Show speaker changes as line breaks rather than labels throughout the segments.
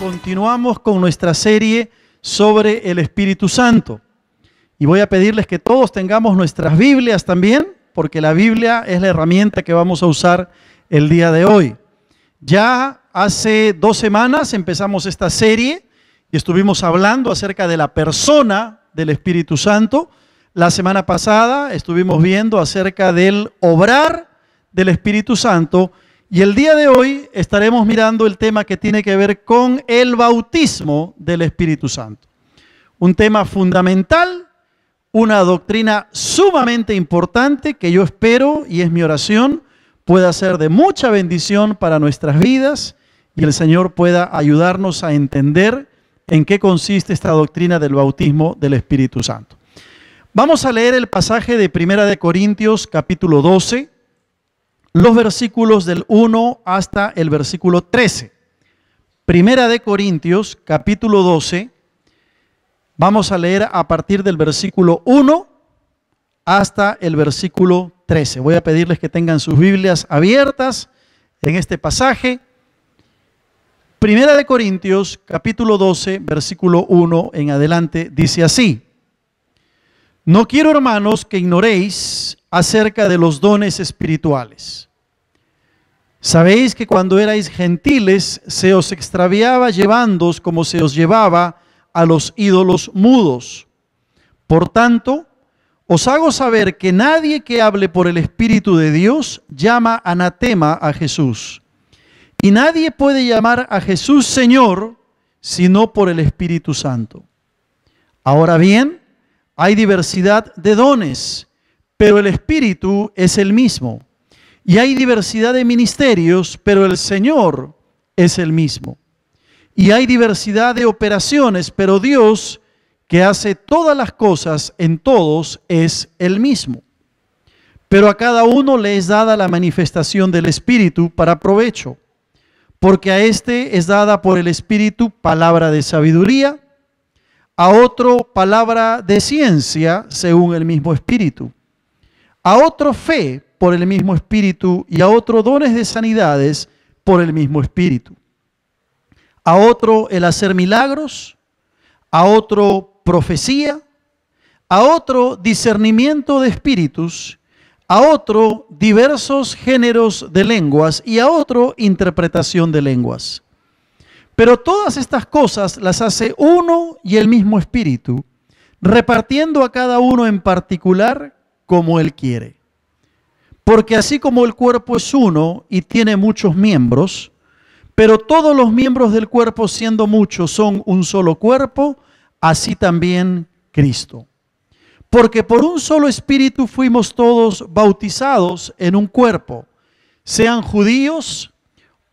continuamos con nuestra serie sobre el Espíritu Santo. Y voy a pedirles que todos tengamos nuestras Biblias también, porque la Biblia es la herramienta que vamos a usar el día de hoy. Ya hace 2 semanas empezamos esta serie y estuvimos hablando acerca de la persona del Espíritu Santo. La semana pasada estuvimos viendo acerca del obrar del Espíritu Santo y el día de hoy estaremos mirando el tema que tiene que ver con el bautismo del Espíritu Santo. Un tema fundamental, una doctrina sumamente importante que yo espero, y es mi oración, pueda ser de mucha bendición para nuestras vidas y el Señor pueda ayudarnos a entender en qué consiste esta doctrina del bautismo del Espíritu Santo. Vamos a leer el pasaje de 1 Corintios capítulo 12, los versículos del 1 hasta el versículo 13. 1 Corintios capítulo 12, vamos a leer a partir del versículo 1 hasta el versículo 13. Voy a pedirles que tengan sus Biblias abiertas en este pasaje. 1 Corintios capítulo 12, versículo 1 en adelante, dice así: No quiero, hermanos, que ignoréis acerca de los dones espirituales. Sabéis que cuando erais gentiles se os extraviaba llevándoos como se os llevaba a los ídolos mudos. Por tanto, os hago saber que nadie que hable por el Espíritu de Dios llama anatema a Jesús. Y nadie puede llamar a Jesús Señor sino por el Espíritu Santo. Ahora bien, hay diversidad de dones, pero el Espíritu es el mismo. Y hay diversidad de ministerios, pero el Señor es el mismo. Y hay diversidad de operaciones, pero Dios, que hace todas las cosas en todos, es el mismo. Pero a cada uno le es dada la manifestación del Espíritu para provecho, porque a este es dada por el Espíritu palabra de sabiduría, a otro palabra de ciencia según el mismo Espíritu, a otro fe por el mismo Espíritu y a otro dones de sanidades por el mismo Espíritu, a otro el hacer milagros, a otro profecía, a otro discernimiento de espíritus, a otro diversos géneros de lenguas y a otro interpretación de lenguas. Pero todas estas cosas las hace uno y el mismo Espíritu, repartiendo a cada uno en particular como Él quiere. Porque así como el cuerpo es uno y tiene muchos miembros, pero todos los miembros del cuerpo, siendo muchos, son un solo cuerpo, así también Cristo. Porque por un solo Espíritu fuimos todos bautizados en un cuerpo, sean judíos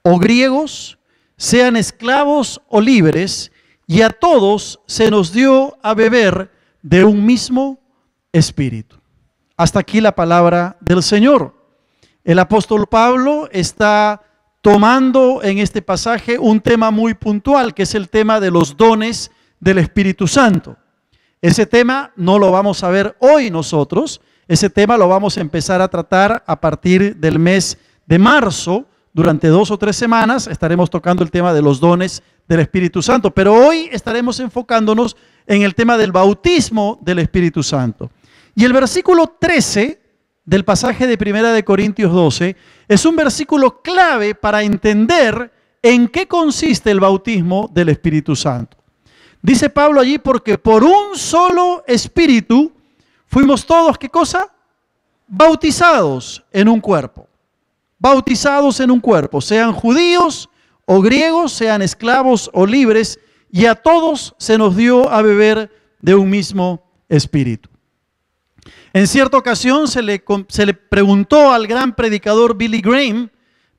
o griegos, sean esclavos o libres, y a todos se nos dio a beber de un mismo Espíritu. Hasta aquí la palabra del Señor. El apóstol Pablo está tomando en este pasaje un tema muy puntual, que es el tema de los dones del Espíritu Santo. Ese tema no lo vamos a ver hoy nosotros, ese tema lo vamos a empezar a tratar a partir del mes de marzo. Durante 2 o 3 semanas estaremos tocando el tema de los dones del Espíritu Santo, pero hoy estaremos enfocándonos en el tema del bautismo del Espíritu Santo. Y el versículo 13 del pasaje de 1 Corintios 12 es un versículo clave para entender en qué consiste el bautismo del Espíritu Santo. Dice Pablo allí: porque por un solo Espíritu fuimos todos, ¿qué cosa? Bautizados en un cuerpo. Bautizados en un cuerpo, sean judíos o griegos, sean esclavos o libres, y a todos se nos dio a beber de un mismo Espíritu. En cierta ocasión se le preguntó al gran predicador Billy Graham,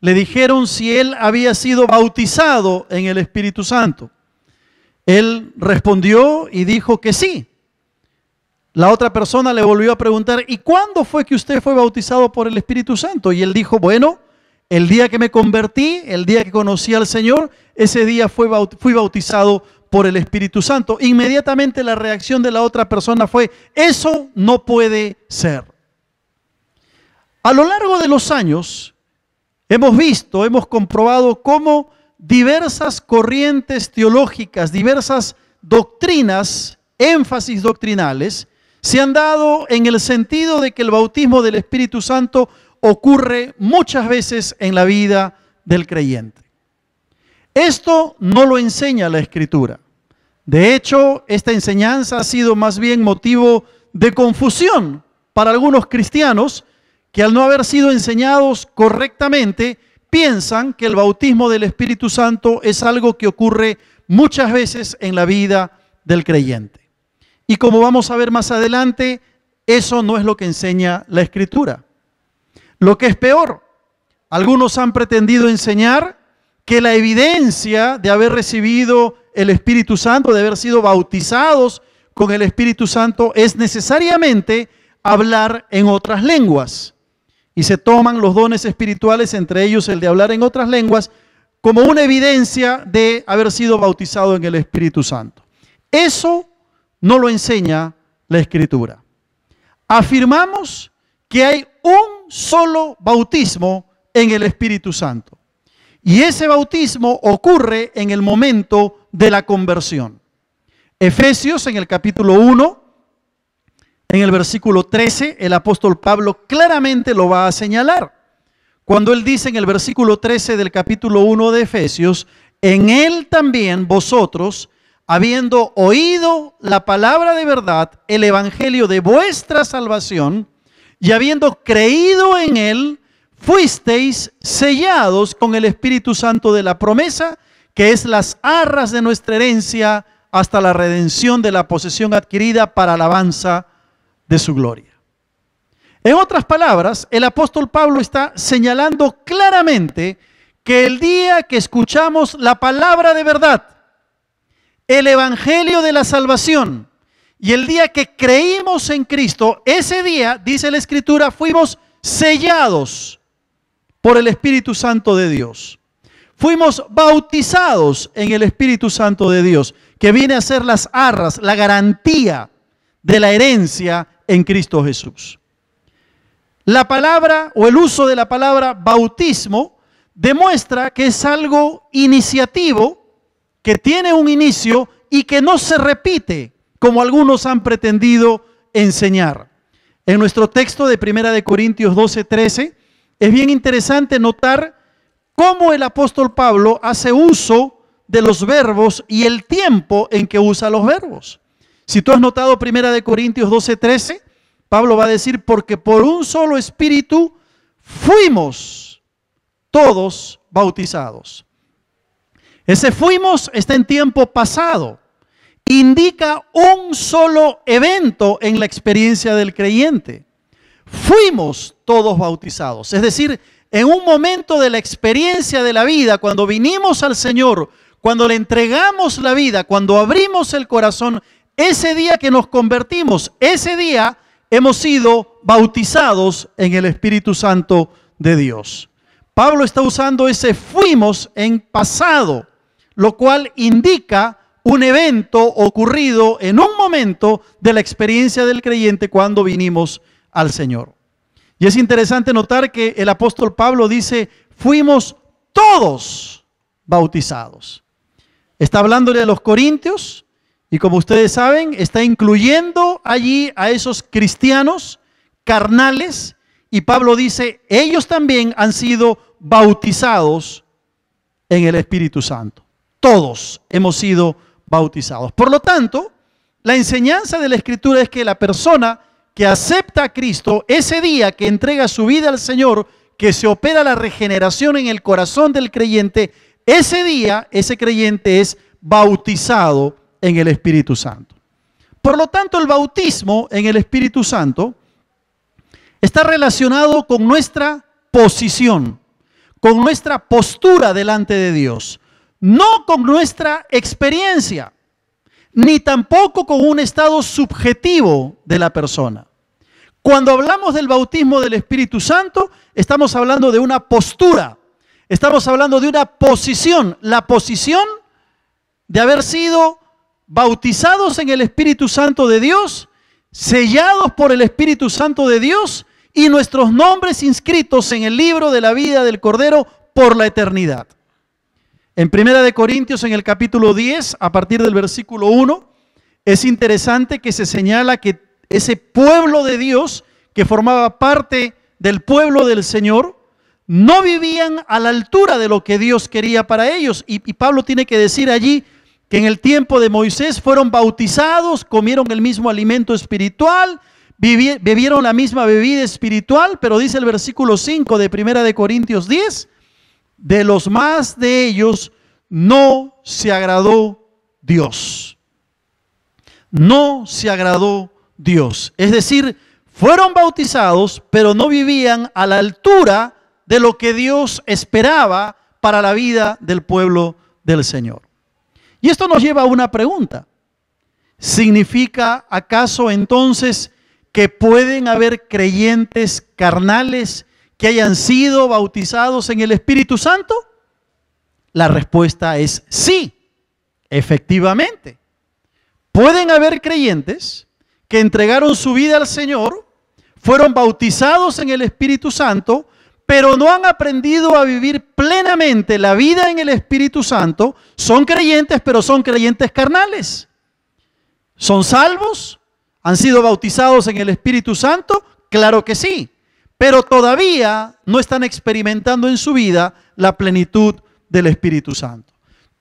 le dijeron si él había sido bautizado en el Espíritu Santo. Él respondió y dijo que sí. La otra persona le volvió a preguntar: ¿y cuándo fue que usted fue bautizado por el Espíritu Santo? Y él dijo: bueno, el día que me convertí, el día que conocí al Señor, ese día fui bautizado por el Espíritu Santo. Inmediatamente la reacción de la otra persona fue: eso no puede ser. A lo largo de los años hemos comprobado cómo diversas corrientes teológicas, diversas doctrinas, énfasis doctrinales, se han dado en el sentido de que el bautismo del Espíritu Santo ocurre muchas veces en la vida del creyente. Esto no lo enseña la Escritura. De hecho, esta enseñanza ha sido más bien motivo de confusión para algunos cristianos que, al no haber sido enseñados correctamente, piensan que el bautismo del Espíritu Santo es algo que ocurre muchas veces en la vida del creyente. Y como vamos a ver más adelante, eso no es lo que enseña la Escritura. Lo que es peor, algunos han pretendido enseñar que la evidencia de haber recibido el Espíritu Santo, de haber sido bautizados con el Espíritu Santo, es necesariamente hablar en otras lenguas. Y se toman los dones espirituales, entre ellos el de hablar en otras lenguas, como una evidencia de haber sido bautizado en el Espíritu Santo. Eso no lo enseña la Escritura. Afirmamos que hay un solo bautismo en el Espíritu Santo. Y ese bautismo ocurre en el momento de la conversión. Efesios, en el capítulo 1, en el versículo 13, el apóstol Pablo claramente lo va a señalar. Cuando él dice en el versículo 13 del capítulo 1 de Efesios, en él también vosotros, habiendo oído la palabra de verdad, el evangelio de vuestra salvación, y habiendo creído en él, fuisteis sellados con el Espíritu Santo de la promesa, que es las arras de nuestra herencia hasta la redención de la posesión adquirida para alabanza de su gloria. En otras palabras, el apóstol Pablo está señalando claramente que el día que escuchamos la palabra de verdad, el evangelio de la salvación, y el día que creímos en Cristo, ese día, dice la Escritura, fuimos sellados por el Espíritu Santo de Dios. Fuimos bautizados en el Espíritu Santo de Dios, que viene a ser las arras, la garantía de la herencia en Cristo Jesús. La palabra o el uso de la palabra bautismo demuestra que es algo iniciativo, que tiene un inicio y que no se repite, como algunos han pretendido enseñar. En nuestro texto de 1 Corintios 12:13, es bien interesante notar cómo el apóstol Pablo hace uso de los verbos y el tiempo en que usa los verbos. Si tú has notado 1 Corintios 12:13, Pablo va a decir, porque por un solo espíritu fuimos todos bautizados. Ese fuimos está en tiempo pasado. Indica un solo evento en la experiencia del creyente. Fuimos todos bautizados. Es decir, en un momento de la experiencia de la vida, cuando vinimos al Señor, cuando le entregamos la vida, cuando abrimos el corazón, ese día que nos convertimos, ese día hemos sido bautizados en el Espíritu Santo de Dios. Pablo está usando ese fuimos en pasado, lo cual indica un evento ocurrido en un momento de la experiencia del creyente cuando vinimos al Señor. Y es interesante notar que el apóstol Pablo dice, fuimos todos bautizados. Está hablándole a los corintios y, como ustedes saben, está incluyendo allí a esos cristianos carnales, y Pablo dice, ellos también han sido bautizados en el Espíritu Santo. Todos hemos sido bautizados. Por lo tanto, la enseñanza de la Escritura es que la persona que acepta a Cristo, ese día que entrega su vida al Señor, que se opera la regeneración en el corazón del creyente, ese día ese creyente es bautizado en el Espíritu Santo. Por lo tanto, el bautismo en el Espíritu Santo está relacionado con nuestra posición, con nuestra postura delante de Dios, no con nuestra experiencia, ni tampoco con un estado subjetivo de la persona. Cuando hablamos del bautismo del Espíritu Santo, estamos hablando de una postura, estamos hablando de una posición, la posición de haber sido bautizados en el Espíritu Santo de Dios, sellados por el Espíritu Santo de Dios y nuestros nombres inscritos en el libro de la vida del Cordero por la eternidad. En Primera de Corintios, en el capítulo 10, a partir del versículo 1, es interesante que se señala que ese pueblo de Dios, que formaba parte del pueblo del Señor, no vivían a la altura de lo que Dios quería para ellos. Y Pablo tiene que decir allí que en el tiempo de Moisés fueron bautizados, comieron el mismo alimento espiritual, bebieron la misma bebida espiritual, pero dice el versículo 5 de Primera de Corintios 10, de los más de ellos no se agradó Dios. No se agradó Dios. Es decir, fueron bautizados, pero no vivían a la altura de lo que Dios esperaba para la vida del pueblo del Señor. Y esto nos lleva a una pregunta. ¿Significa acaso entonces que pueden haber creyentes carnales que hayan sido bautizados en el Espíritu Santo? La respuesta es sí, efectivamente. Pueden haber creyentes que entregaron su vida al Señor, fueron bautizados en el Espíritu Santo, pero no han aprendido a vivir plenamente la vida en el Espíritu Santo. Son creyentes, pero son creyentes carnales. ¿Son salvos? ¿Han sido bautizados en el Espíritu Santo? Claro que sí, pero todavía no están experimentando en su vida la plenitud del Espíritu Santo.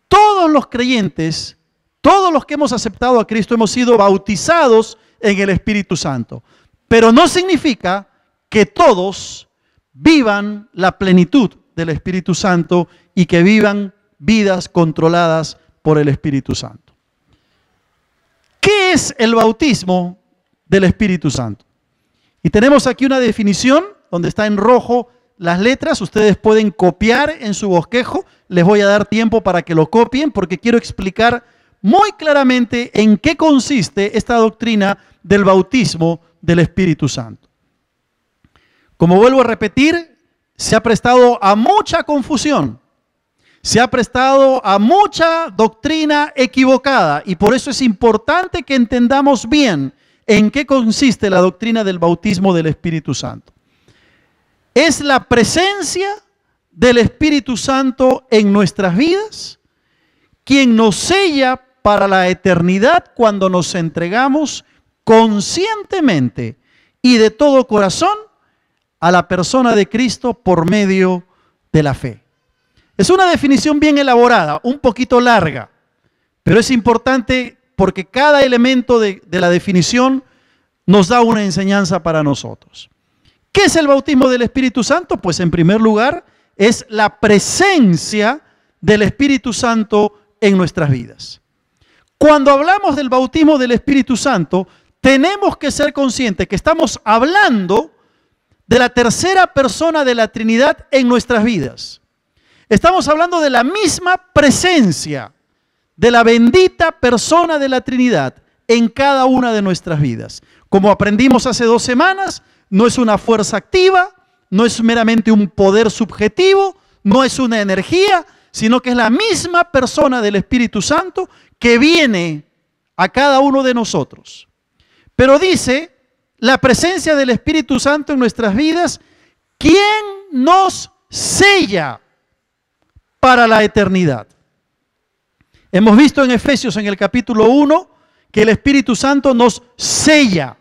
Todos los creyentes, todos los que hemos aceptado a Cristo, hemos sido bautizados en el Espíritu Santo, pero no significa que todos vivan la plenitud del Espíritu Santo y que vivan vidas controladas por el Espíritu Santo. ¿Qué es el bautismo del Espíritu Santo? Y tenemos aquí una definición donde está en rojo las letras. Ustedes pueden copiar en su bosquejo. Les voy a dar tiempo para que lo copien porque quiero explicar muy claramente en qué consiste esta doctrina del bautismo del Espíritu Santo. Como vuelvo a repetir, se ha prestado a mucha confusión, se ha prestado a mucha doctrina equivocada y por eso es importante que entendamos bien en qué consiste la doctrina del bautismo del Espíritu Santo. Es la presencia del Espíritu Santo en nuestras vidas quien nos sella para la eternidad cuando nos entregamos conscientemente y de todo corazón a la persona de Cristo por medio de la fe. Es una definición bien elaborada, un poquito larga, pero es importante porque cada elemento de la definición nos da una enseñanza para nosotros. ¿Qué es el bautismo del Espíritu Santo? Pues en primer lugar es la presencia del Espíritu Santo en nuestras vidas. Cuando hablamos del bautismo del Espíritu Santo, tenemos que ser conscientes que estamos hablando de la tercera persona de la Trinidad en nuestras vidas. Estamos hablando de la misma presencia de la bendita persona de la Trinidad en cada una de nuestras vidas. Como aprendimos hace 2 semanas, no es una fuerza activa, no es meramente un poder subjetivo, no es una energía, sino que es la misma persona del Espíritu Santo que viene a cada uno de nosotros. Pero dice, la presencia del Espíritu Santo en nuestras vidas, ¿quién nos sella para la eternidad? Hemos visto en Efesios en el capítulo 1 que el Espíritu Santo nos sella.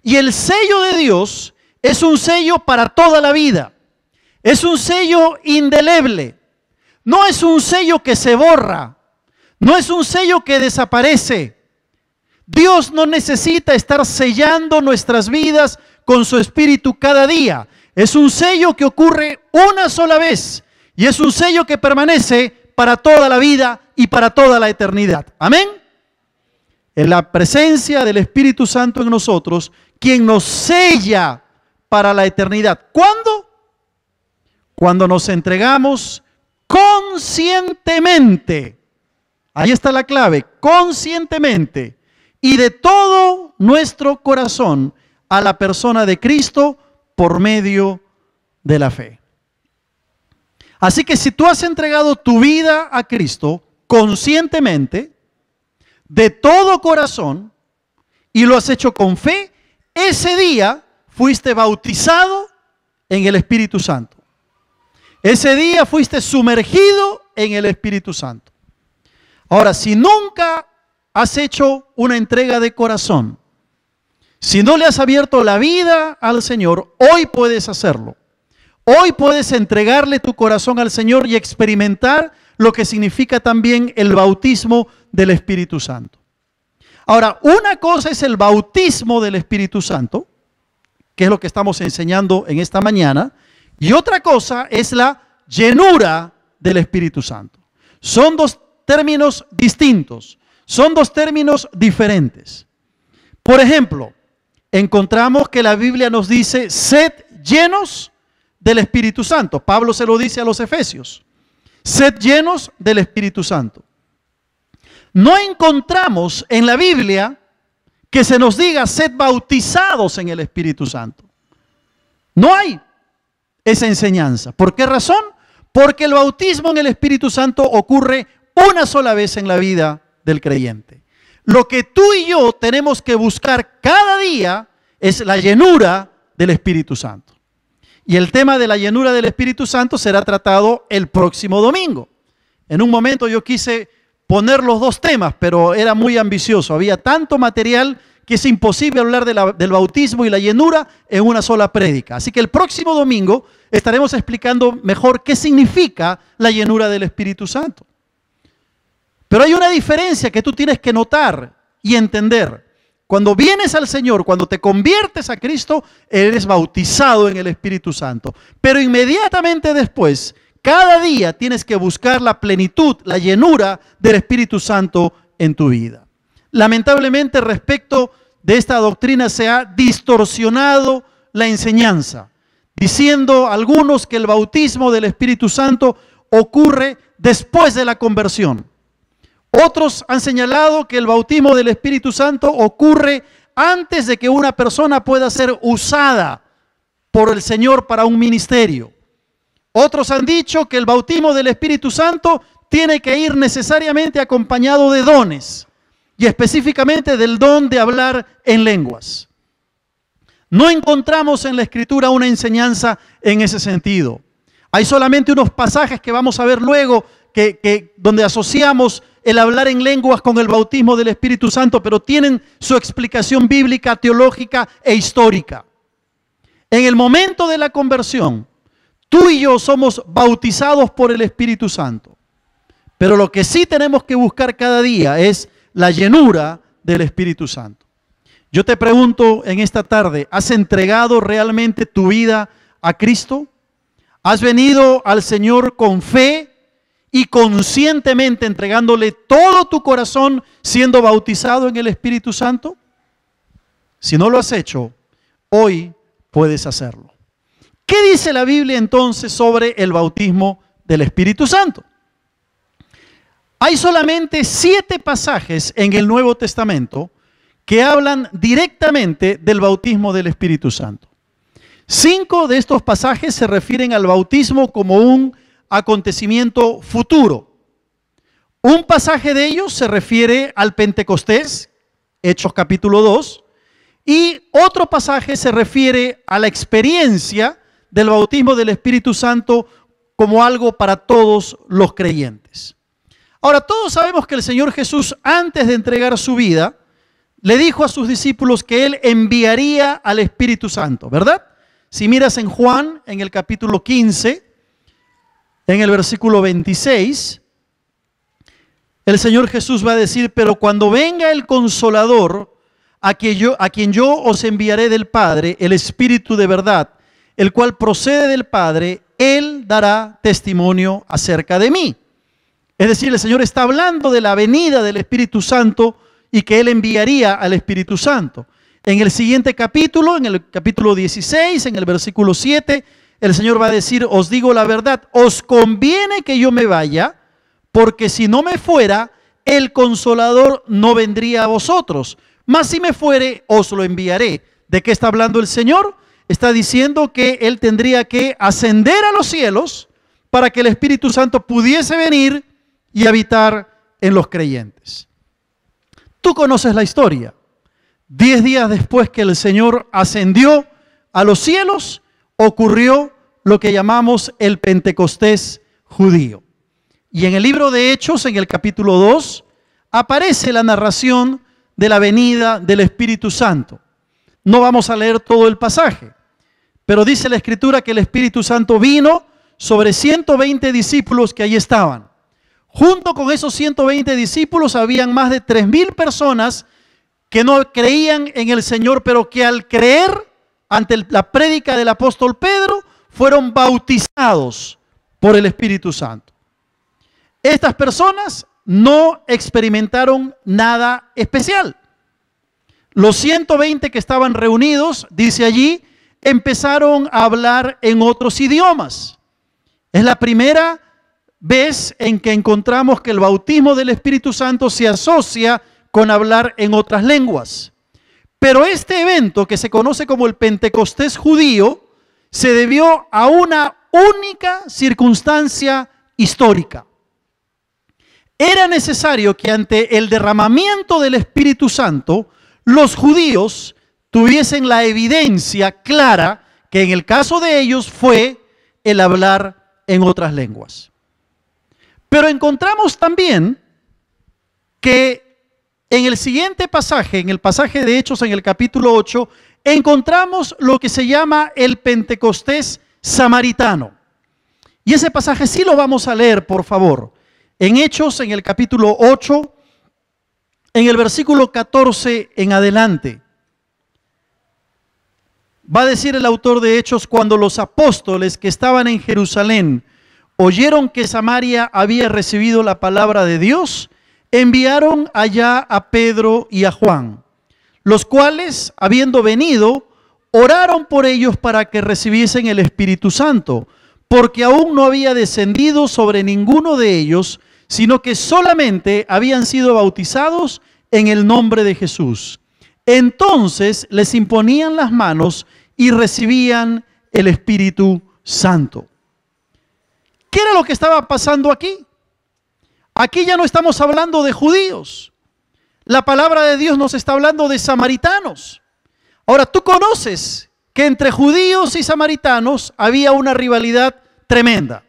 Y el sello de Dios es un sello para toda la vida. Es un sello indeleble. No es un sello que se borra. No es un sello que desaparece. Dios no necesita estar sellando nuestras vidas con su Espíritu cada día. Es un sello que ocurre una sola vez y es un sello que permanece para toda la vida y para toda la eternidad. Amén. En la presencia del Espíritu Santo en nosotros, quien nos sella para la eternidad. ¿Cuándo? Cuando nos entregamos conscientemente. Ahí está la clave, conscientemente. Y de todo nuestro corazón a la persona de Cristo por medio de la fe. Así que si tú has entregado tu vida a Cristo conscientemente, de todo corazón, y lo has hecho con fe, ese día fuiste bautizado en el Espíritu Santo. Ese día fuiste sumergido en el Espíritu Santo. Ahora, si nunca has hecho una entrega de corazón, si no le has abierto la vida al Señor, hoy puedes hacerlo. Hoy puedes entregarle tu corazón al Señor y experimentar lo que significa también el bautismo del Espíritu Santo. Ahora, una cosa es el bautismo del Espíritu Santo, que es lo que estamos enseñando en esta mañana, y otra cosa es la llenura del Espíritu Santo. Son dos términos distintos, son dos términos diferentes. Por ejemplo, encontramos que la Biblia nos dice, sed llenos del Espíritu Santo. Pablo se lo dice a los Efesios, sed llenos del Espíritu Santo. No encontramos en la Biblia que se nos diga, sed bautizados en el Espíritu Santo. No hay esa enseñanza. ¿Por qué razón? Porque el bautismo en el Espíritu Santo ocurre una sola vez en la vida del creyente. Lo que tú y yo tenemos que buscar cada día es la llenura del Espíritu Santo. Y el tema de la llenura del Espíritu Santo será tratado el próximo domingo. En un momento yo quise poner los dos temas, pero era muy ambicioso. Había tanto material que es imposible hablar del bautismo y la llenura en una sola prédica. Así que el próximo domingo estaremos explicando mejor qué significa la llenura del Espíritu Santo. Pero hay una diferencia que tú tienes que notar y entender. Cuando vienes al Señor, cuando te conviertes a Cristo, eres bautizado en el Espíritu Santo. Pero inmediatamente después, cada día tienes que buscar la plenitud, la llenura del Espíritu Santo en tu vida. Lamentablemente, respecto de esta doctrina se ha distorsionado la enseñanza, diciendo algunos que el bautismo del Espíritu Santo ocurre después de la conversión. Otros han señalado que el bautismo del Espíritu Santo ocurre antes de que una persona pueda ser usada por el Señor para un ministerio. Otros han dicho que el bautismo del Espíritu Santo tiene que ir necesariamente acompañado de dones, y específicamente del don de hablar en lenguas. No encontramos en la Escritura una enseñanza en ese sentido. Hay solamente unos pasajes que vamos a ver luego donde asociamos el hablar en lenguas con el bautismo del Espíritu Santo, pero tienen su explicación bíblica, teológica e histórica. En el momento de la conversión, tú y yo somos bautizados por el Espíritu Santo. Pero lo que sí tenemos que buscar cada día es la llenura del Espíritu Santo. Yo te pregunto en esta tarde, ¿has entregado realmente tu vida a Cristo? ¿Has venido al Señor con fe y conscientemente entregándole todo tu corazón, siendo bautizado en el Espíritu Santo? Si no lo has hecho, hoy puedes hacerlo. ¿Qué dice la Biblia entonces sobre el bautismo del Espíritu Santo? Hay solamente 7 pasajes en el Nuevo Testamento que hablan directamente del bautismo del Espíritu Santo. 5 de estos pasajes se refieren al bautismo como un acontecimiento futuro. Un pasaje de ellos se refiere al Pentecostés, Hechos capítulo 2, y otro pasaje se refiere a la experiencia del bautismo del Espíritu Santo como algo para todos los creyentes. Ahora, todos sabemos que el Señor Jesús, antes de entregar su vida, le dijo a sus discípulos que Él enviaría al Espíritu Santo, ¿verdad? Si miras en Juan, en el capítulo 15, en el versículo 26, el Señor Jesús va a decir, pero cuando venga el Consolador, a quien yo os enviaré del Padre, el Espíritu de verdad, el cual procede del Padre, Él dará testimonio acerca de mí. Es decir, el Señor está hablando de la venida del Espíritu Santo y que Él enviaría al Espíritu Santo. En el siguiente capítulo, en el capítulo 16, en el versículo 7, el Señor va a decir, os digo la verdad, os conviene que yo me vaya, porque si no me fuera, el Consolador no vendría a vosotros. Mas si me fuere, os lo enviaré. ¿De qué está hablando el Señor? Está diciendo que Él tendría que ascender a los cielos para que el Espíritu Santo pudiese venir y habitar en los creyentes. Tú conoces la historia. 10 días después que el Señor ascendió a los cielos, ocurrió lo que llamamos el Pentecostés judío. Y en el libro de Hechos, en el capítulo 2, aparece la narración de la venida del Espíritu Santo. No vamos a leer todo el pasaje, pero dice la Escritura que el Espíritu Santo vino sobre 120 discípulos que allí estaban. Junto con esos 120 discípulos habían más de 3,000 personas que no creían en el Señor, pero que al creer ante la prédica del apóstol Pedro, fueron bautizados por el Espíritu Santo. Estas personas no experimentaron nada especial. Los 120 que estaban reunidos, dice allí, empezaron a hablar en otros idiomas. Es la primera vez en que encontramos que el bautismo del Espíritu Santo se asocia con hablar en otras lenguas. Pero este evento, que se conoce como el Pentecostés judío, se debió a una única circunstancia histórica. Era necesario que ante el derramamiento del Espíritu Santo, los judíos tuviesen la evidencia clara que en el caso de ellos fue el hablar en otras lenguas. Pero encontramos también que en el siguiente pasaje, en el pasaje de Hechos, en el capítulo 8, encontramos lo que se llama el Pentecostés samaritano. Y ese pasaje sí lo vamos a leer, por favor. En Hechos, en el capítulo 8, en el versículo 14 en adelante. Va a decir el autor de Hechos: cuando los apóstoles que estaban en Jerusalén oyeron que Samaria había recibido la palabra de Dios, enviaron allá a Pedro y a Juan, los cuales, habiendo venido, oraron por ellos para que recibiesen el Espíritu Santo, porque aún no había descendido sobre ninguno de ellos, sino que solamente habían sido bautizados en el nombre de Jesús. Entonces les imponían las manos y recibían el Espíritu Santo. ¿Qué era lo que estaba pasando aquí? Aquí ya no estamos hablando de judíos. La palabra de Dios nos está hablando de samaritanos. Ahora, tú conoces que entre judíos y samaritanos había una rivalidad tremenda.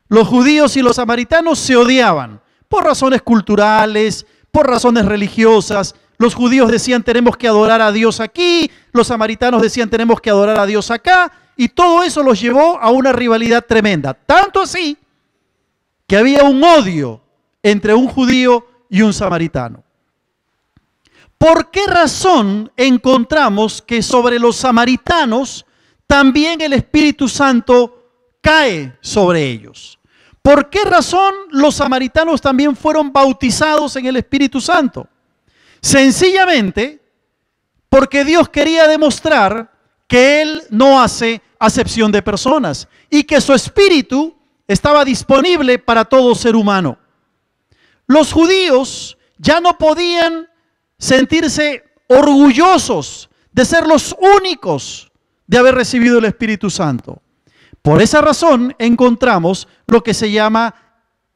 Los judíos y los samaritanos se odiaban por razones culturales, por razones religiosas. Los judíos decían: tenemos que adorar a Dios aquí. Los samaritanos decían: tenemos que adorar a Dios acá. Y todo eso los llevó a una rivalidad tremenda. Tanto así que había un odio entre un judío y un samaritano. ¿Por qué razón encontramos que sobre los samaritanos también el Espíritu Santo cae sobre ellos? ¿Por qué razón los samaritanos también fueron bautizados en el Espíritu Santo? Sencillamente porque Dios quería demostrar que Él no hace acepción de personas y que su Espíritu estaba disponible para todo ser humano. Los judíos ya no podían sentirse orgullosos de ser los únicos de haber recibido el Espíritu Santo. Por esa razón encontramos lo que se llama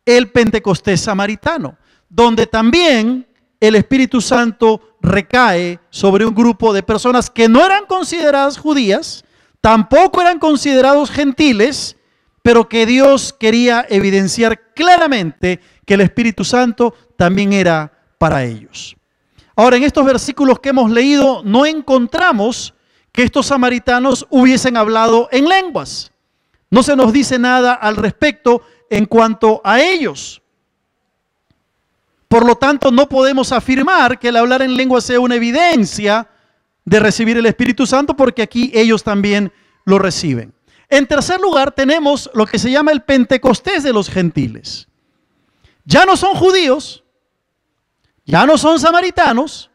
el Pentecostés samaritano, donde también el Espíritu Santo recae sobre un grupo de personas que no eran consideradas judías, tampoco eran considerados gentiles, pero que Dios quería evidenciar claramente que el Espíritu Santo también era para ellos. Ahora, en estos versículos que hemos leído, no encontramos que estos samaritanos hubiesen hablado en lenguas. No se nos dice nada al respecto en cuanto a ellos. Por lo tanto, no podemos afirmar que el hablar en lengua sea una evidencia de recibir el Espíritu Santo, porque aquí ellos también lo reciben. En tercer lugar, tenemos lo que se llama el Pentecostés de los gentiles. Ya no son judíos, ya no son samaritanos,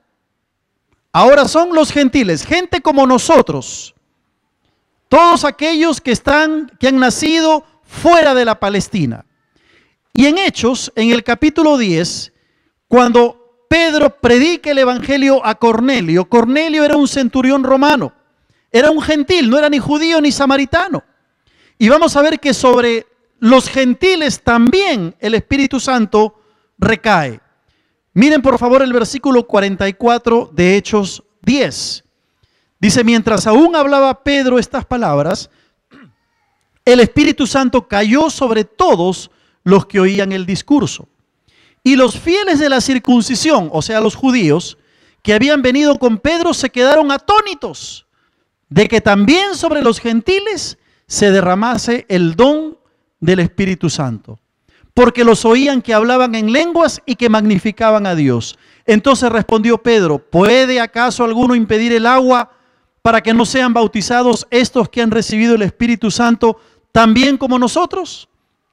ahora son los gentiles, gente como nosotros. Todos aquellos que han nacido fuera de la Palestina. Y en Hechos, en el capítulo 10, cuando Pedro predica el evangelio a Cornelio, Cornelio era un centurión romano, era un gentil, no era ni judío ni samaritano. Y vamos a ver que sobre los gentiles también el Espíritu Santo recae. Miren por favor el versículo 44 de Hechos 10. Dice: mientras aún hablaba Pedro estas palabras, el Espíritu Santo cayó sobre todos los que oían el discurso. Y los fieles de la circuncisión, o sea, los judíos, que habían venido con Pedro, se quedaron atónitos de que también sobre los gentiles se derramase el don del Espíritu Santo, porque los oían que hablaban en lenguas y que magnificaban a Dios. Entonces respondió Pedro: ¿puede acaso alguno impedir el agua para que no sean bautizados estos que han recibido el Espíritu Santo también como nosotros?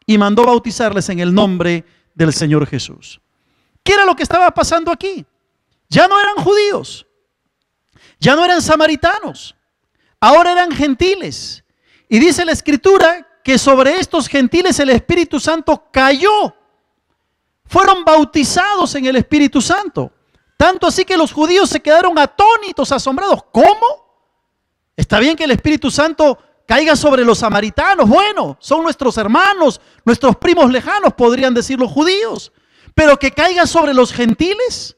Y mandó bautizarles en el nombre del Señor Jesús. ¿Qué era lo que estaba pasando aquí? Ya no eran judíos, ya no eran samaritanos, ahora eran gentiles. Y dice la Escritura que sobre estos gentiles el Espíritu Santo cayó. Fueron bautizados en el Espíritu Santo. Tanto así que los judíos se quedaron atónitos, asombrados. ¿Cómo? Está bien que el Espíritu Santo caiga sobre los samaritanos. Bueno, son nuestros hermanos, nuestros primos lejanos, podrían decir los judíos. Pero que caiga sobre los gentiles.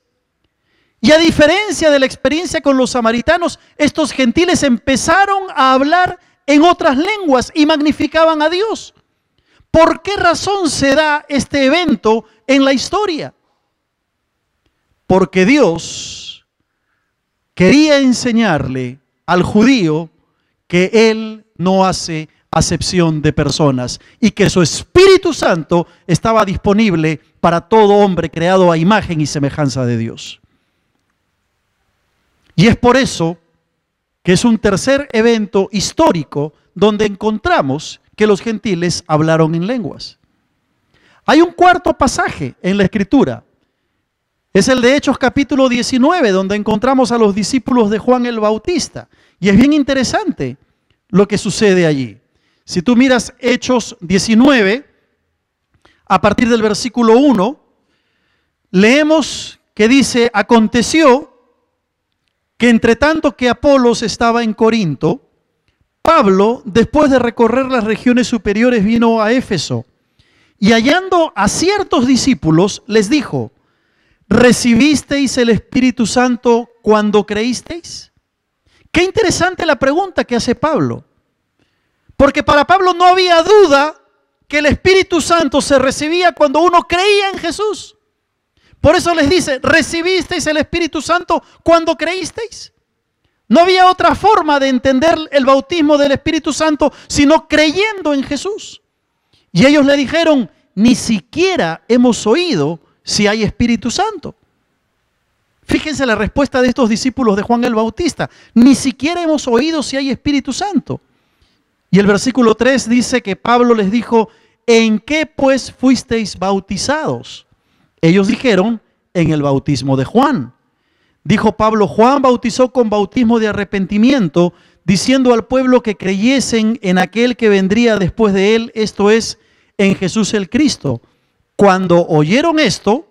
Y a diferencia de la experiencia con los samaritanos, estos gentiles empezaron a hablar en otras lenguas y magnificaban a Dios. ¿Por qué razón se da este evento en la historia? Porque Dios quería enseñarle al judío que Él no hace acepción de personas y que su Espíritu Santo estaba disponible para todo hombre creado a imagen y semejanza de Dios. Y es por eso que es un tercer evento histórico donde encontramos que los gentiles hablaron en lenguas. Hay un cuarto pasaje en la Escritura. Es el de Hechos capítulo 19, donde encontramos a los discípulos de Juan el Bautista. Y es bien interesante lo que sucede allí. Si tú miras Hechos 19, a partir del versículo 1, leemos que dice: aconteció que entre tanto que Apolos estaba en Corinto, Pablo, después de recorrer las regiones superiores, vino a Éfeso y hallando a ciertos discípulos, les dijo: ¿recibisteis el Espíritu Santo cuando creísteis? Qué interesante la pregunta que hace Pablo, porque para Pablo no había duda que el Espíritu Santo se recibía cuando uno creía en Jesús. Por eso les dice: ¿recibisteis el Espíritu Santo cuando creísteis? No había otra forma de entender el bautismo del Espíritu Santo sino creyendo en Jesús. Y ellos le dijeron: ni siquiera hemos oído si hay Espíritu Santo. Fíjense la respuesta de estos discípulos de Juan el Bautista: ni siquiera hemos oído si hay Espíritu Santo. Y el versículo 3 dice que Pablo les dijo: ¿en qué pues fuisteis bautizados? Ellos dijeron: en el bautismo de Juan. Dijo Pablo: Juan bautizó con bautismo de arrepentimiento, diciendo al pueblo que creyesen en aquel que vendría después de él, esto es, en Jesús el Cristo. Cuando oyeron esto,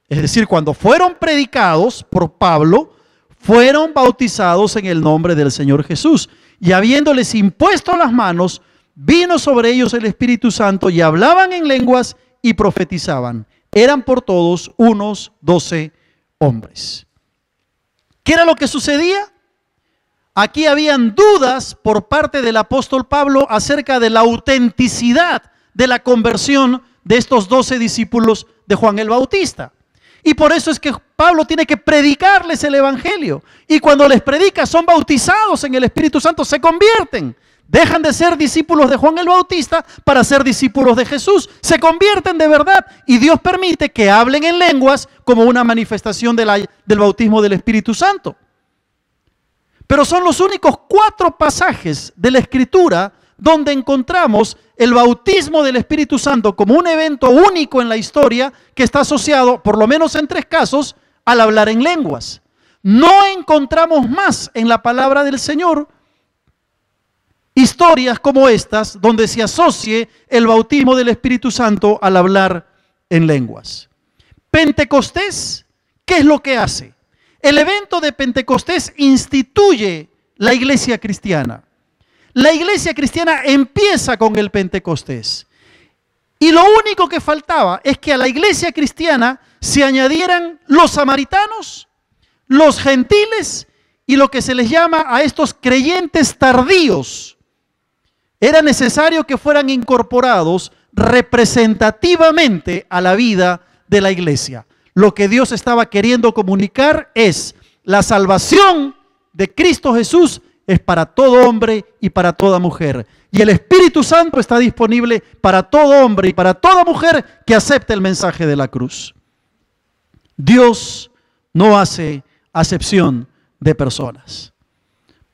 es decir, cuando fueron predicados por Pablo, fueron bautizados en el nombre del Señor Jesús. Y habiéndoles impuesto las manos, vino sobre ellos el Espíritu Santo y hablaban en lenguas y profetizaban. Eran por todos unos 12 hombres. ¿Qué era lo que sucedía? Aquí habían dudas por parte del apóstol Pablo acerca de la autenticidad de la conversión de estos 12 discípulos de Juan el Bautista. Y por eso es que Pablo tiene que predicarles el Evangelio. Y cuando les predica, son bautizados en el Espíritu Santo, se convierten. Dejan de ser discípulos de Juan el Bautista para ser discípulos de Jesús. Se convierten de verdad y Dios permite que hablen en lenguas como una manifestación del bautismo del Espíritu Santo. Pero son los únicos 4 pasajes de la Escritura donde encontramos el bautismo del Espíritu Santo como un evento único en la historia que está asociado, por lo menos en 3 casos, al hablar en lenguas. No encontramos más en la palabra del Señor historias como estas donde se asocie el bautismo del Espíritu Santo al hablar en lenguas. Pentecostés, ¿qué es lo que hace? El evento de Pentecostés instituye la iglesia cristiana. La iglesia cristiana empieza con el Pentecostés. Y lo único que faltaba es que a la iglesia cristiana se añadieran los samaritanos, los gentiles y lo que se les llama a estos creyentes tardíos. Era necesario que fueran incorporados representativamente a la vida de la iglesia. Lo que Dios estaba queriendo comunicar es la salvación de Cristo Jesús es para todo hombre y para toda mujer. Y el Espíritu Santo está disponible para todo hombre y para toda mujer que acepte el mensaje de la cruz. Dios no hace acepción de personas.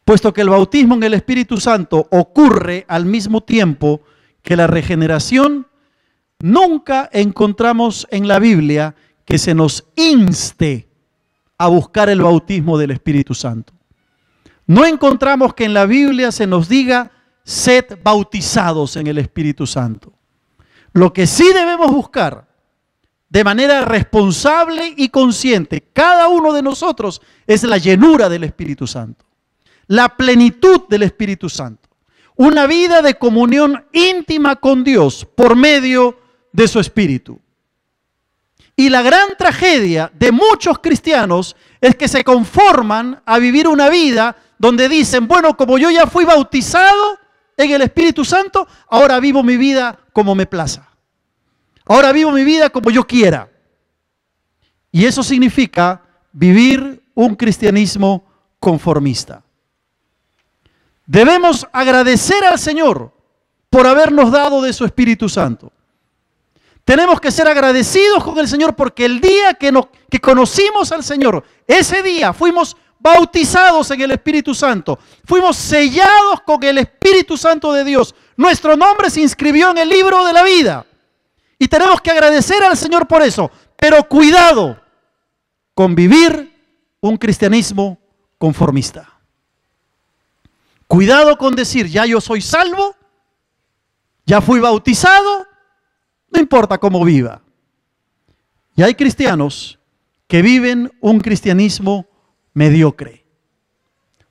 Puesto que el bautismo en el Espíritu Santo ocurre al mismo tiempo que la regeneración, nunca encontramos en la Biblia que se nos inste a buscar el bautismo del Espíritu Santo. No encontramos que en la Biblia se nos diga, sed bautizados en el Espíritu Santo. Lo que sí debemos buscar de manera responsable y consciente, cada uno de nosotros, es la llenura del Espíritu Santo, la plenitud del Espíritu Santo, una vida de comunión íntima con Dios por medio de su Espíritu. Y la gran tragedia de muchos cristianos es que se conforman a vivir una vida donde dicen, bueno, como yo ya fui bautizado en el Espíritu Santo, ahora vivo mi vida como me plaza. Ahora vivo mi vida como yo quiera. Y eso significa vivir un cristianismo conformista. Debemos agradecer al Señor por habernos dado de su Espíritu Santo. Tenemos que ser agradecidos con el Señor porque el día que conocimos al Señor, ese día fuimos bautizados en el Espíritu Santo. Fuimos sellados con el Espíritu Santo de Dios. Nuestro nombre se inscribió en el libro de la vida. Y tenemos que agradecer al Señor por eso. Pero cuidado con vivir un cristianismo conformista. Cuidado con decir, ya yo soy salvo, ya fui bautizado, no importa cómo viva. Y hay cristianos que viven un cristianismo mediocre,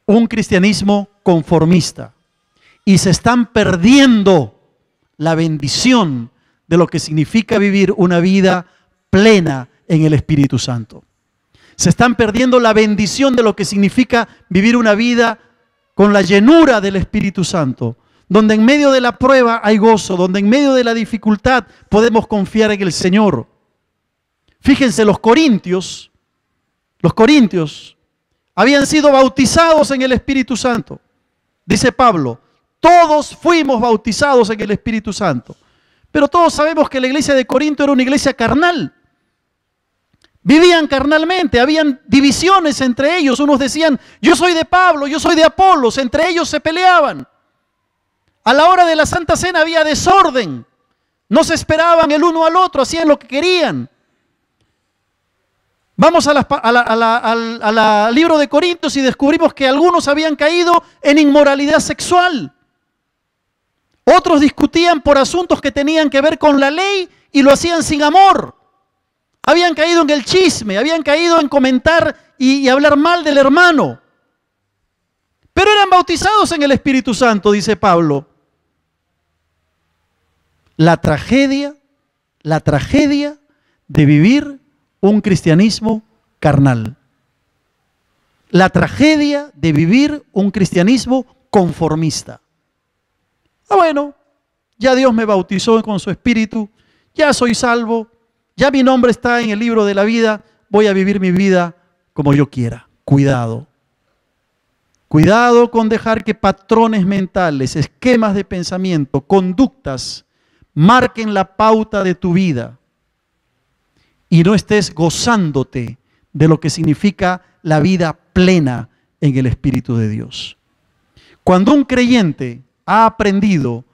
un cristianismo conformista, y se están perdiendo la bendición de lo que significa vivir una vida plena en el Espíritu Santo. Se están perdiendo la bendición de lo que significa vivir una vida con la llenura del Espíritu Santo, donde en medio de la prueba hay gozo, donde en medio de la dificultad podemos confiar en el Señor. Fíjense, los corintios habían sido bautizados en el Espíritu Santo. Dice Pablo, todos fuimos bautizados en el Espíritu Santo. Pero todos sabemos que la iglesia de Corinto era una iglesia carnal. Vivían carnalmente, habían divisiones entre ellos. Unos decían, yo soy de Pablo, yo soy de Apolos. Entre ellos se peleaban. A la hora de la Santa Cena había desorden. No se esperaban el uno al otro, hacían lo que querían. Vamos al libro de Corintios y descubrimos que algunos habían caído en inmoralidad sexual. Otros discutían por asuntos que tenían que ver con la ley y lo hacían sin amor. Habían caído en el chisme, habían caído en comentar y hablar mal del hermano. Pero eran bautizados en el Espíritu Santo, dice Pablo. La tragedia de vivir un cristianismo carnal. La tragedia de vivir un cristianismo conformista. Bueno, ya Dios me bautizó con su Espíritu, ya soy salvo, ya mi nombre está en el libro de la vida, voy a vivir mi vida como yo quiera. Cuidado. Cuidado con dejar que patrones mentales, esquemas de pensamiento, conductas, marquen la pauta de tu vida y no estés gozándote de lo que significa la vida plena en el Espíritu de Dios. Cuando un creyente ha aprendido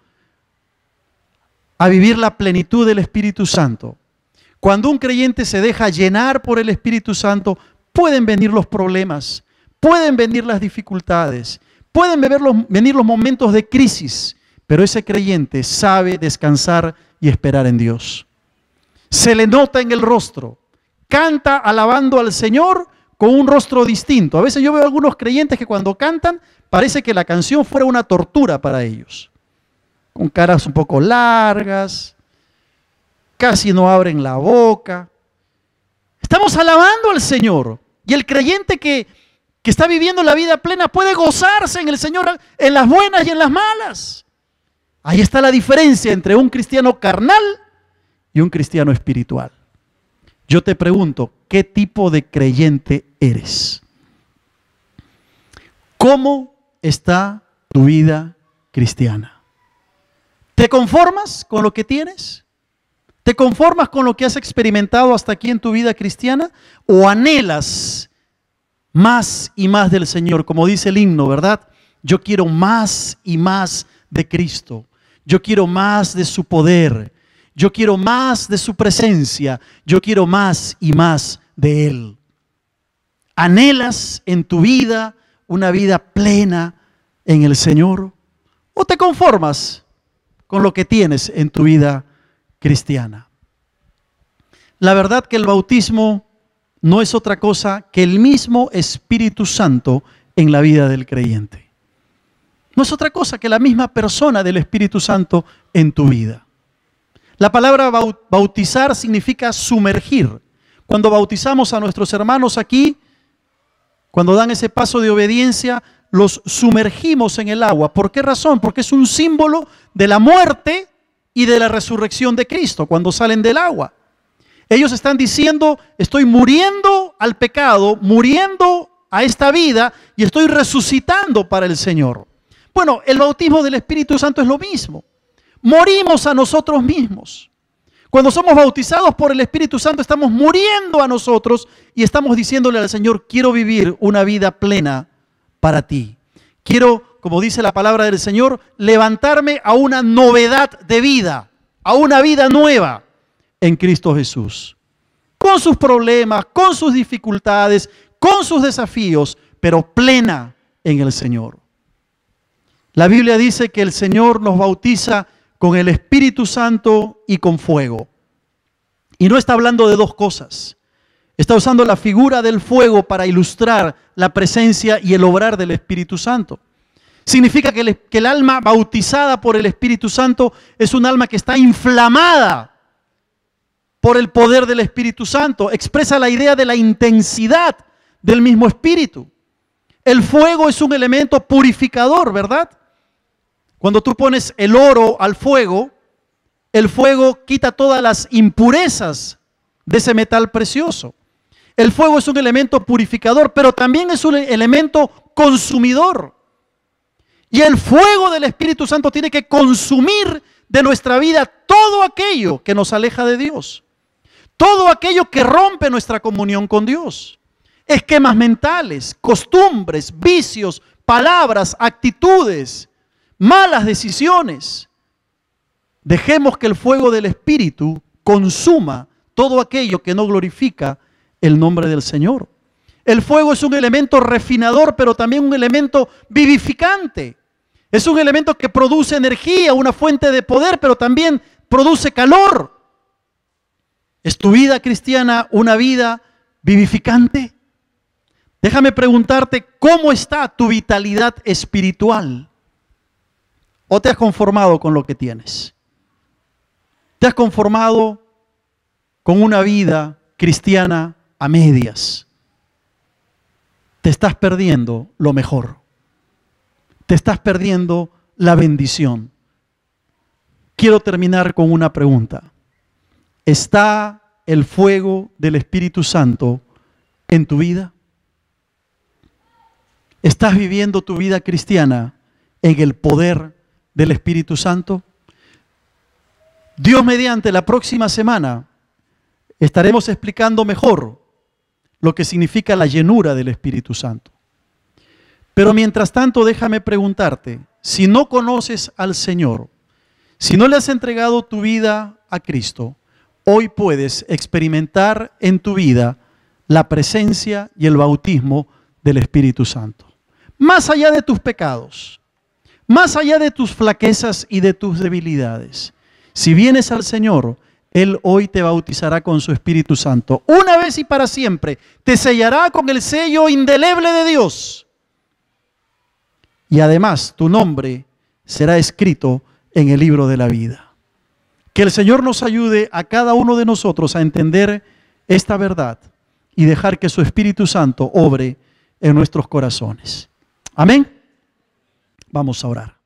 a vivir la plenitud del Espíritu Santo, cuando un creyente se deja llenar por el Espíritu Santo, pueden venir los problemas, pueden venir las dificultades, pueden venir los momentos de crisis, pero ese creyente sabe descansar y esperar en Dios. Se le nota en el rostro, canta alabando al Señor con un rostro distinto. A veces yo veo a algunos creyentes que cuando cantan parece que la canción fuera una tortura para ellos, con caras un poco largas, casi no abren la boca. Estamos alabando al Señor y el creyente que está viviendo la vida plena puede gozarse en el Señor en las buenas y en las malas. Ahí está la diferencia entre un cristiano carnal y un cristiano espiritual. Yo te pregunto, ¿qué tipo de creyente eres? ¿Cómo está tu vida cristiana? ¿Te conformas con lo que tienes? ¿Te conformas con lo que has experimentado hasta aquí en tu vida cristiana? ¿O anhelas más y más del Señor? Como dice el himno, ¿verdad? Yo quiero más y más de Cristo. Yo quiero más de su poder. Yo quiero más de su presencia. Yo quiero más y más de Él. ¿Anhelas en tu vida una vida plena en el Señor? ¿O te conformas con lo que tienes en tu vida cristiana? La verdad que el bautismo no es otra cosa que el mismo Espíritu Santo en la vida del creyente. No es otra cosa que la misma persona del Espíritu Santo en tu vida. La palabra bautizar significa sumergir. Cuando bautizamos a nuestros hermanos aquí, cuando dan ese paso de obediencia, los sumergimos en el agua. ¿Por qué razón? Porque es un símbolo de la muerte y de la resurrección de Cristo cuando salen del agua. Ellos están diciendo, estoy muriendo al pecado, muriendo a esta vida y estoy resucitando para el Señor. Bueno, el bautismo del Espíritu Santo es lo mismo. Morimos a nosotros mismos. Cuando somos bautizados por el Espíritu Santo estamos muriendo a nosotros y estamos diciéndole al Señor, quiero vivir una vida plena para ti. Quiero, como dice la palabra del Señor, levantarme a una novedad de vida, a una vida nueva en Cristo Jesús. Con sus problemas, con sus dificultades, con sus desafíos, pero plena en el Señor. La Biblia dice que el Señor nos bautiza con el Espíritu Santo y con fuego. Y no está hablando de dos cosas. Está usando la figura del fuego para ilustrar la presencia y el obrar del Espíritu Santo. Significa que el alma bautizada por el Espíritu Santo es un alma que está inflamada por el poder del Espíritu Santo. Expresa la idea de la intensidad del mismo Espíritu. El fuego es un elemento purificador, ¿verdad? Cuando tú pones el oro al fuego, el fuego quita todas las impurezas de ese metal precioso. El fuego es un elemento purificador, pero también es un elemento consumidor. Y el fuego del Espíritu Santo tiene que consumir de nuestra vida todo aquello que nos aleja de Dios. Todo aquello que rompe nuestra comunión con Dios. Esquemas mentales, costumbres, vicios, palabras, actitudes, malas decisiones. Dejemos que el fuego del Espíritu consuma todo aquello que no glorifica el nombre del Señor. El fuego es un elemento refinador, pero también un elemento vivificante. Es un elemento que produce energía, una fuente de poder, pero también produce calor. ¿Es tu vida cristiana una vida vivificante? Déjame preguntarte, ¿cómo está tu vitalidad espiritual? ¿O te has conformado con lo que tienes? ¿Te has conformado con una vida cristiana a medias? Te estás perdiendo lo mejor. Te estás perdiendo la bendición. Quiero terminar con una pregunta. ¿Está el fuego del Espíritu Santo en tu vida? ¿Estás viviendo tu vida cristiana en el poder del Espíritu Santo? Dios mediante, la próxima semana estaremos explicando mejor lo que significa la llenura del Espíritu Santo. Pero mientras tanto, déjame preguntarte, si no conoces al Señor, si no le has entregado tu vida a Cristo, hoy puedes experimentar en tu vida la presencia y el bautismo del Espíritu Santo. Más allá de tus pecados, más allá de tus flaquezas y de tus debilidades, si vienes al Señor, Él hoy te bautizará con su Espíritu Santo. Una vez y para siempre, te sellará con el sello indeleble de Dios. Y además, tu nombre será escrito en el libro de la vida. Que el Señor nos ayude a cada uno de nosotros a entender esta verdad y dejar que su Espíritu Santo obre en nuestros corazones. Amén. Vamos a orar.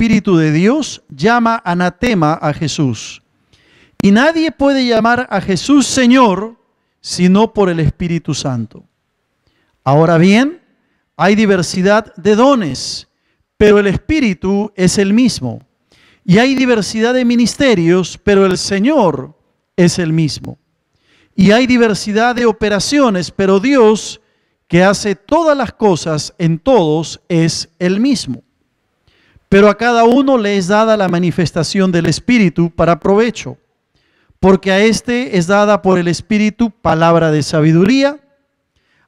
Espíritu de Dios llama anatema a Jesús. Y nadie puede llamar a Jesús Señor sino por el Espíritu Santo. Ahora bien, hay diversidad de dones, pero el Espíritu es el mismo. Y hay diversidad de ministerios, pero el Señor es el mismo. Y hay diversidad de operaciones, pero Dios, que hace todas las cosas en todos, es el mismo. Pero a cada uno le es dada la manifestación del Espíritu para provecho, porque a este es dada por el Espíritu palabra de sabiduría,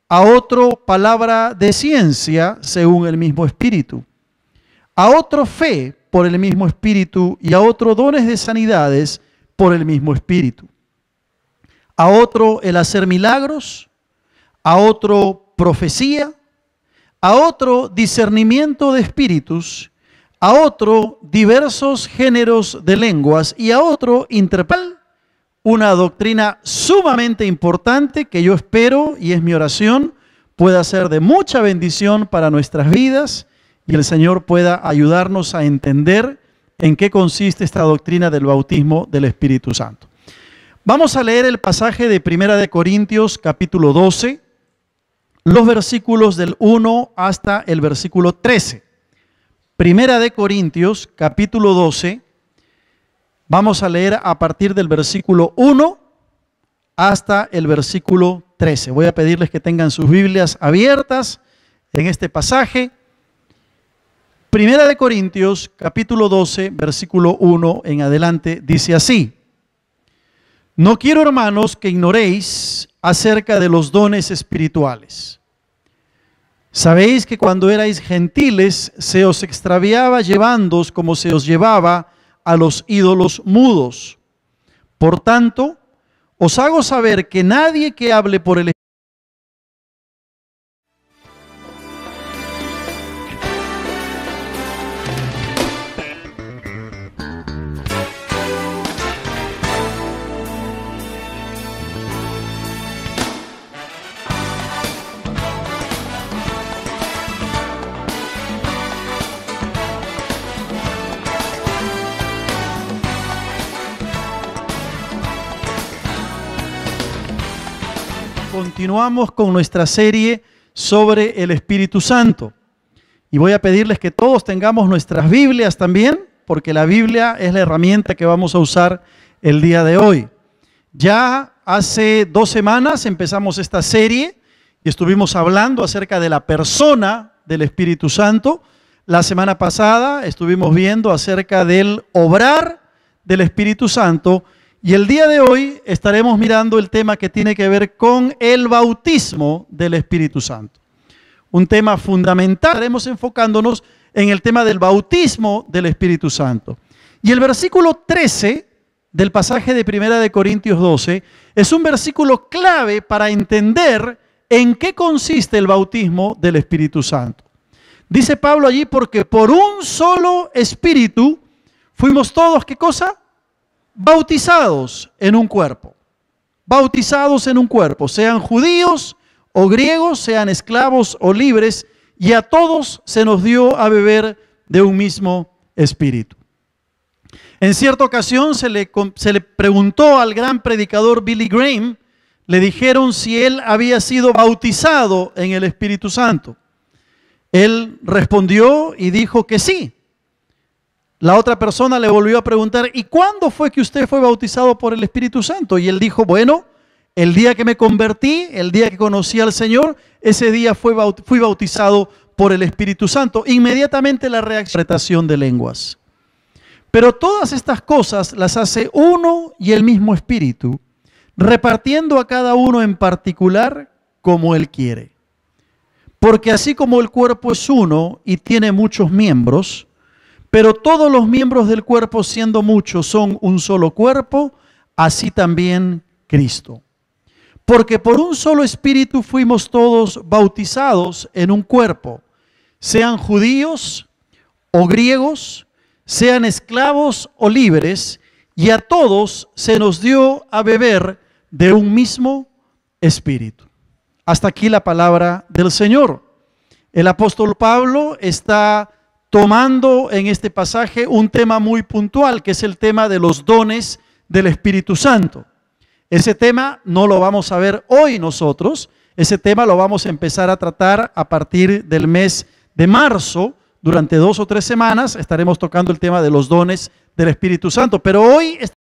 a otro palabra de ciencia según el mismo Espíritu, a otro fe por el mismo Espíritu y a otro dones de sanidades por el mismo Espíritu, a otro el hacer milagros, a otro profecía, a otro discernimiento de espíritus, a otro diversos géneros de lenguas y a otro interpretar una doctrina sumamente importante que yo espero, y es mi oración, pueda ser de mucha bendición para nuestras vidas y el Señor pueda ayudarnos a entender en qué consiste esta doctrina del bautismo del Espíritu Santo. Vamos a leer el pasaje de 1 Corintios capítulo 12, los versículos del 1 hasta el versículo 13. 1 Corintios capítulo 12, vamos a leer a partir del versículo 1 hasta el versículo 13. Voy a pedirles que tengan sus Biblias abiertas en este pasaje. 1 Corintios capítulo 12, versículo 1 en adelante, dice así: No quiero, hermanos, que ignoréis acerca de los dones espirituales. Sabéis que cuando erais gentiles se os extraviaba llevándoos como se os llevaba a los ídolos mudos. Por tanto, os hago saber que nadie que hable por el Continuamos con nuestra serie sobre el Espíritu Santo. Y voy a pedirles que todos tengamos nuestras Biblias también, porque la Biblia es la herramienta que vamos a usar el día de hoy. Ya hace 2 semanas empezamos esta serie y estuvimos hablando acerca de la persona del Espíritu Santo. La semana pasada estuvimos viendo acerca del obrar del Espíritu Santo. Y el día de hoy estaremos mirando el tema que tiene que ver con el bautismo del Espíritu Santo. Un tema fundamental, estaremos enfocándonos en el tema del bautismo del Espíritu Santo. Y el versículo 13 del pasaje de 1 Corintios 12 es un versículo clave para entender en qué consiste el bautismo del Espíritu Santo. Dice Pablo allí: porque por un solo Espíritu fuimos todos, ¿qué cosa? Bautizados en un cuerpo. Bautizados en un cuerpo, sean judíos o griegos, sean esclavos o libres, y a todos se nos dio a beber de un mismo espíritu. En cierta ocasión se le preguntó al gran predicador Billy Graham, le dijeron si él había sido bautizado en el Espíritu Santo. Él respondió y dijo que sí. La otra persona le volvió a preguntar: ¿y cuándo fue que usted fue bautizado por el Espíritu Santo? Y él dijo: bueno, el día que me convertí, el día que conocí al Señor, ese día fui bautizado por el Espíritu Santo. Inmediatamente la interpretación de lenguas. Pero todas estas cosas las hace uno y el mismo Espíritu, repartiendo a cada uno en particular como Él quiere. Porque así como el cuerpo es uno y tiene muchos miembros, pero todos los miembros del cuerpo, siendo muchos, son un solo cuerpo, así también Cristo. Porque por un solo Espíritu fuimos todos bautizados en un cuerpo, sean judíos o griegos, sean esclavos o libres, y a todos se nos dio a beber de un mismo Espíritu. Hasta aquí la palabra del Señor. El apóstol Pablo está tomando en este pasaje un tema muy puntual, que es el tema de los dones del Espíritu Santo. Ese tema no lo vamos a ver hoy nosotros, ese tema lo vamos a empezar a tratar a partir del mes de marzo. Durante 2 o 3 semanas estaremos tocando el tema de los dones del Espíritu Santo, pero hoy